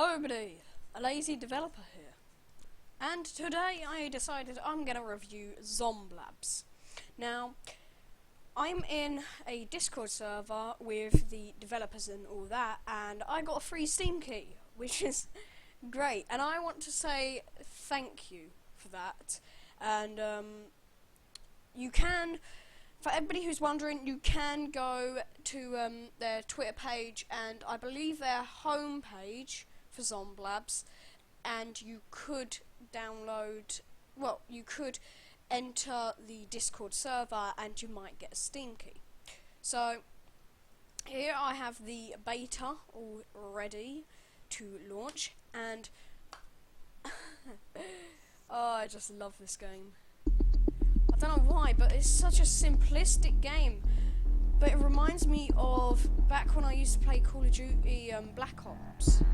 Hello everybody, a lazy developer here, and today I decided I'm going to review Zomblabs. Now, I'm in a Discord server with the developers and all that, and I got a free Steam key, which is great, and I want to say thank you for that. And you can, for everybody who's wondering, you can go to their Twitter page and I believe their home page for Zomblabs, and you could download, well, you could enter the Discord server and you might get a Steam key. So here I have the beta all ready to launch, and oh, I just love this game. I don't know why, but it's such a simplistic game. But it reminds me of back when I used to play Call of Duty Black Ops.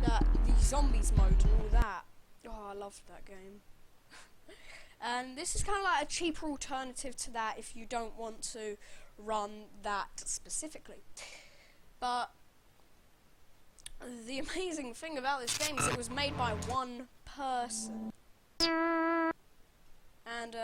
The zombies mode and all that. Oh, I loved that game. And this is kind of like a cheaper alternative to that if you don't want to run that specifically. But the amazing thing about this game is it was made by one person. And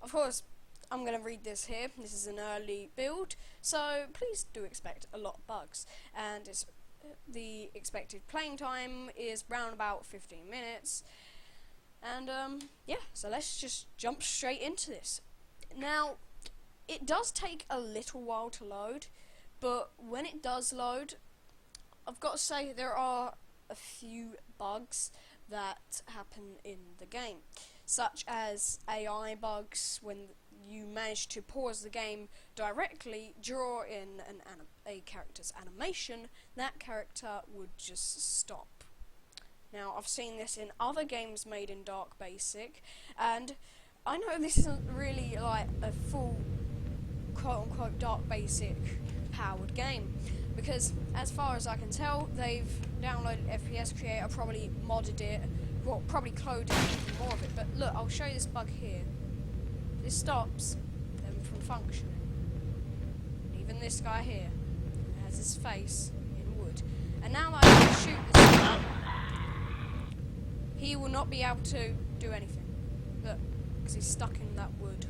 of course, I'm going to read this here. This is an early build, so please do expect a lot of bugs. And the expected playing time is round about 15 minutes. And yeah, so let's just jump straight into this. Now, it does take a little while to load, but when it does load, I've got to say there are a few bugs that happen in the game, such as AI bugs. When you manage to pause the game directly, draw in a character's animation, that character would just stop. Now, I've seen this in other games made in Dark Basic, and I know this isn't really like a full quote-unquote Dark Basic powered game, because as far as I can tell, they've downloaded FPS Creator, probably modded it, well, probably cloned even more of it. But look, I'll show you this bug here. This stops them from functioning. Even this guy here has his face in wood. And now that I can shoot this guy, he will not be able to do anything. Look, because he's stuck in that wood.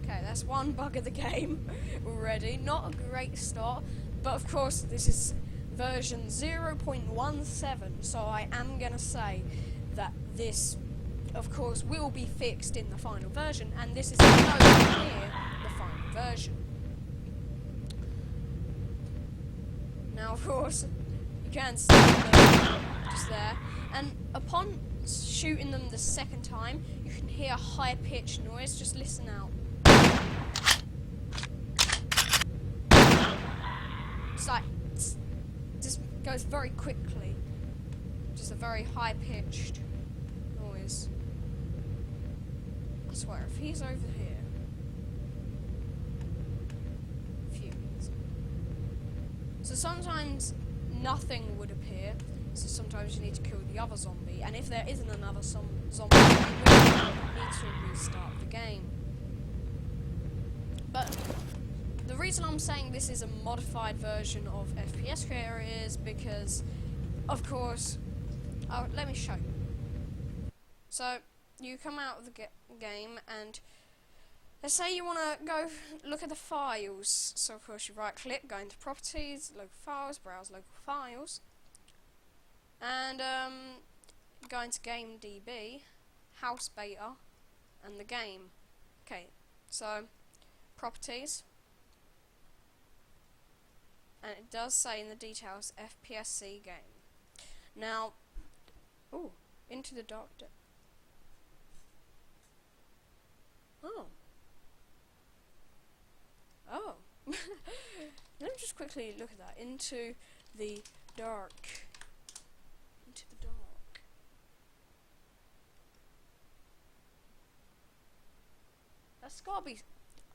Okay, that's one bug of the game already. Not a great start, but of course this is version 0.17, so I am going to say that this, of course, will be fixed in the final version, and this is nowhere near the final version. Now, of course, you can see them just there, and upon shooting them the second time, you can hear a high-pitched noise. Just listen out. It's like, just goes very quickly. Just a very high-pitched noise. I swear, if he's over here, so sometimes nothing would appear, so sometimes you need to kill the other zombie, and if there isn't another zombie, you need to restart the game. But the reason I'm saying this is a modified version of FPS Creator is because, of course, let me show you. So, you come out of the game, and let's say you want to go look at the files. So, of course, you right-click, go into Properties, Local Files, Browse Local Files, and go into GameDB, House Beta, and the game. Okay, so, Properties. And it does say in the details FPSC game. Now, ooh, into the dark depth. Oh. Let me just quickly look at that. Into the dark. Into the dark. That's gotta be.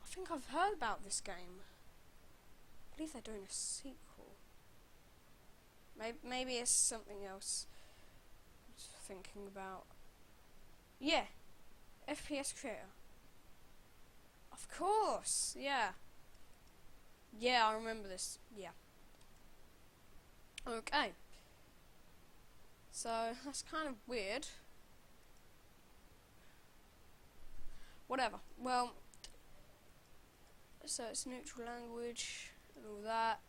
I think I've heard about this game. I believe they're doing a sequel. Maybe it's something else. I'm just thinking about. Yeah, FPS Creator. Of course, yeah. Yeah, I remember this. Yeah. Okay. So that's kind of weird. Whatever. Well, so it's neutral language and all that.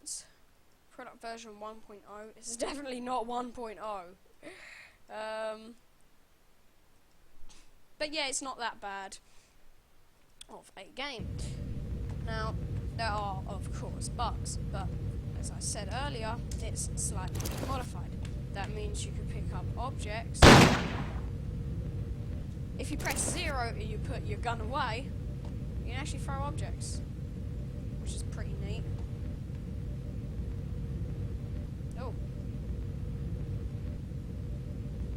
Product version 1.0. It's definitely not 1.0. But yeah, it's not that bad of a game. Now, there are of course bugs, but as I said earlier, it's slightly modified. That means you can pick up objects. If you press 0 and you put your gun away, you can actually throw objects, which is pretty neat. Oh.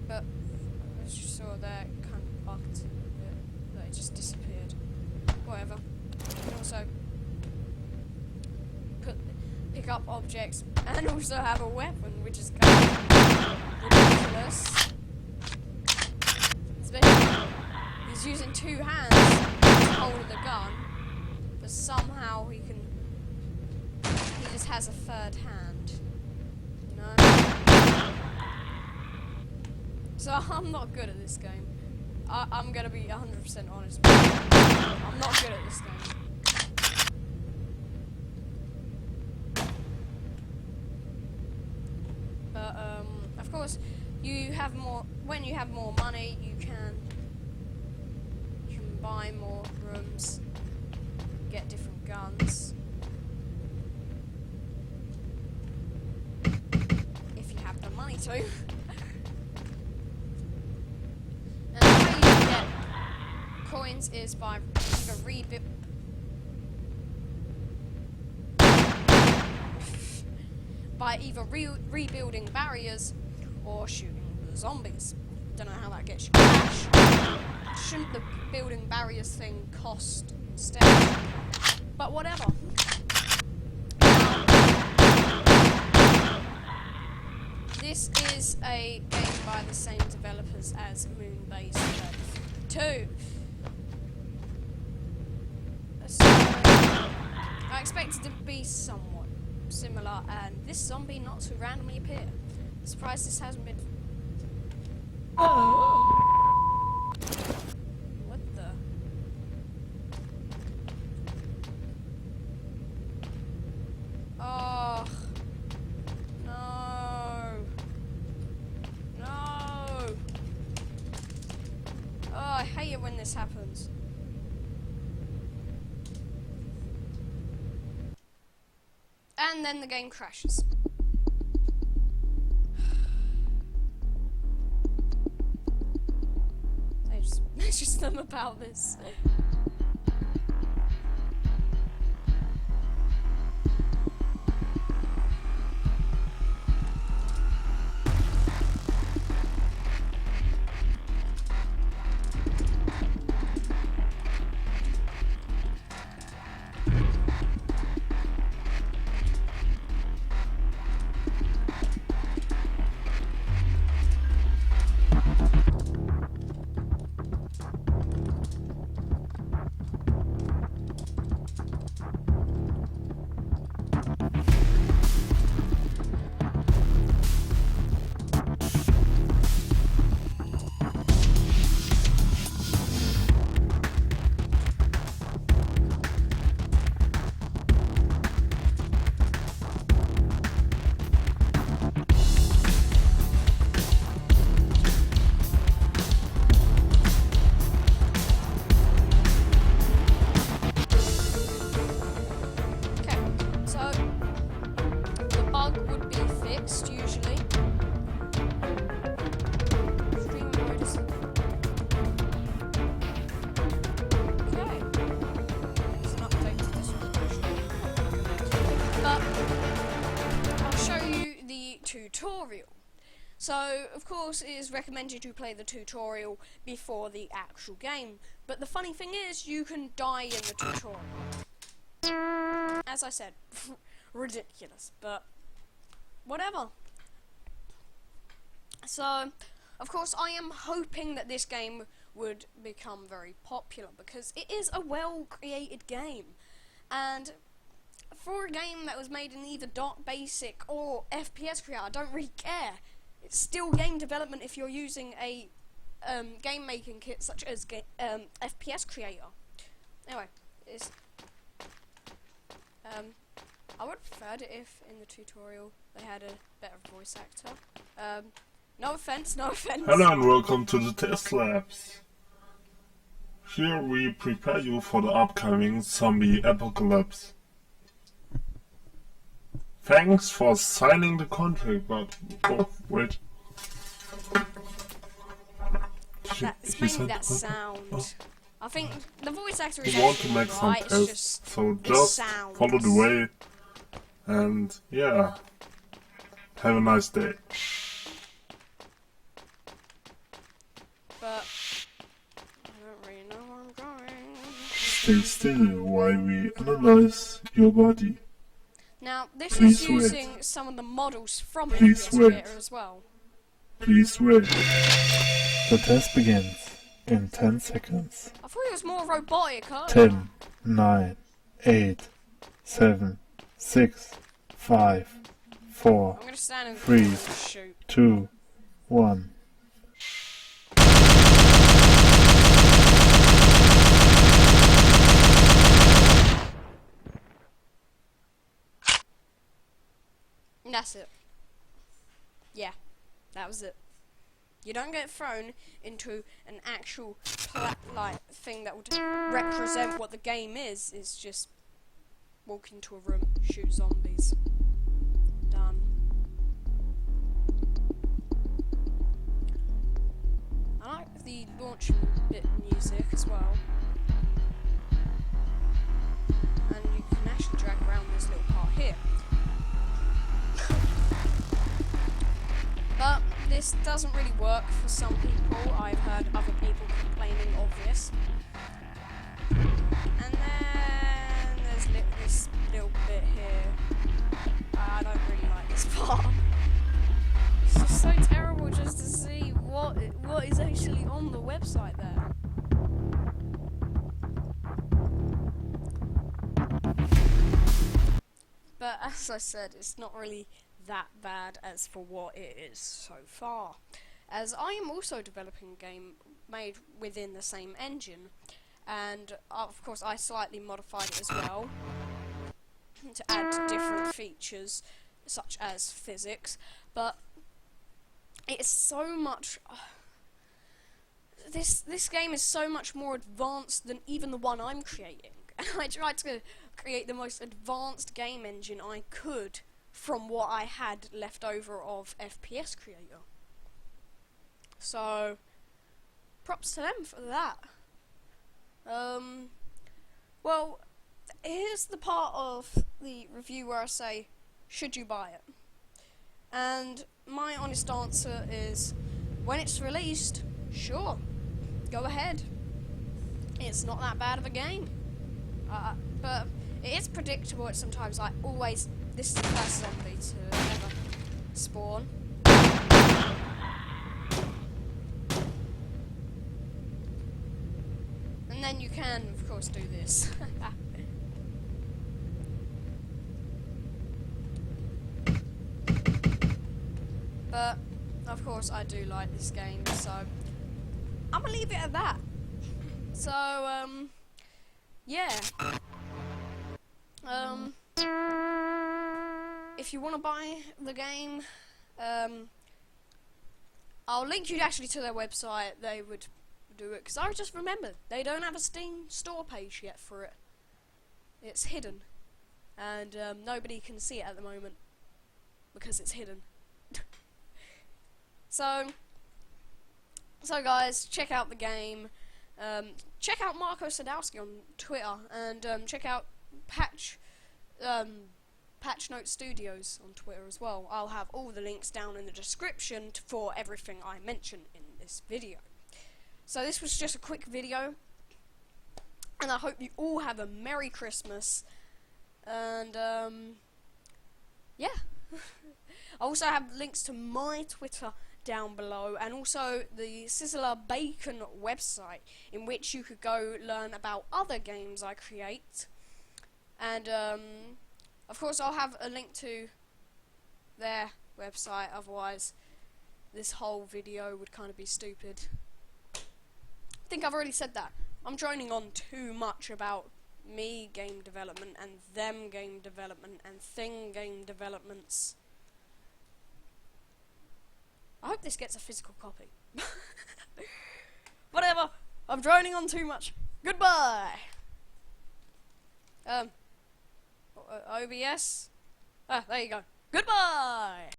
But as you saw there, it kind of bugged a bit, that it just disappeared. Whatever. You can also pick up objects and also have a weapon, which is kind of ridiculous. Especially he's using 2 hands to hold the gun, but somehow he just has a 3rd hand, you know? So I'm not good at this game. I'm gonna be 100% honest with you. I'm not good at this game. But of course, you have more. When you have more money, you can buy more rooms, get different guns. If you have the money to. And the way you get coins is by either rebuilding barriers or shooting the zombies. Don't know how that gets you cash. Shouldn't the building barriers thing cost instead? But whatever. This is a game by the same developers as Moonbase 2. So I expect it to be somewhat similar, and this zombie not to randomly appear. Surprised this hasn't been. What the? Oh no! No! Oh, I hate it when this happens. And then the game crashes. There's just something about this. Tutorial. So, of course, it is recommended you play the tutorial before the actual game. But the funny thing is, you can die in the tutorial. As I said, ridiculous, but whatever. So, of course, I am hoping that this game would become very popular, because it is a well-created game. And for a game that was made in either Dark Basic or FPS creator, I don't really care. it's still game development if you're using a game making kit such as FPS Creator. Anyway, I would have preferred it if in the tutorial they had a better voice actor. No offense, no offense. Hello and welcome to the test labs. Here we prepare you for the upcoming zombie apocalypse. Thanks for signing the contract, but oh wait. It's making that sound. Oh. I think the voice actor is want to make right, some tests, so just follow the way. And yeah, have a nice day. But I don't really know where I'm going. Stay still while we analyze your body. Now, this is using some of the models from FPS Creator as well. Please wait. The test begins in 10 seconds. I thought it was more robotic, huh? 10, 9, 8, 7, 6, 5, 4, 3, 2, 1. And that's it. Yeah, that was it. You don't get thrown into an actual thing that would represent what the game is. It's just walk into a room, shoot zombies. Done. I like the launch bit music as well. And you can actually drag around this little part here. But this doesn't really work for some people. I've heard other people complaining of this. And then there's this little bit here. I don't really like this part. It's just so terrible just to see what is actually on the website there. But as I said, it's not really that bad as for what it is so far, as I am also developing a game made within the same engine, and of course I slightly modified it as well to add different features such as physics, but it's so much this game is so much more advanced than even the one I'm creating, and I tried to create the most advanced game engine I could from what I had left over of FPS Creator. So, props to them for that. Well, here's the part of the review where I say, should you buy it? And my honest answer is, when it's released, sure, go ahead. It's not that bad of a game. But it is predictable at sometimes, like always. This is the first zombie to ever spawn. And then you can, of course, do this. But, of course, I do like this game, so I'm gonna leave it at that. So, yeah. If you want to buy the game, I'll link you actually to their website. They would do it, because I just remembered they don't have a Steam store page yet for it. It's hidden, and nobody can see it at the moment because it's hidden. So guys, check out the game. Check out Marco Sadowski on Twitter, and check out Patch Note Studios on Twitter as well. I'll have all the links down in the description for everything I mention in this video. So this was just a quick video, and I hope you all have a Merry Christmas, and yeah. I also have links to my Twitter down below, and also the Sizzler Bacon website, in which you could go learn about other games I create. And of course I'll have a link to their website, otherwise this whole video would kind of be stupid. I think I've already said that. I'm droning on too much about me game development and them game development and thing game developments. I hope this gets a physical copy. Whatever. I'm droning on too much. Goodbye. OBS. Ah, there you go. Goodbye.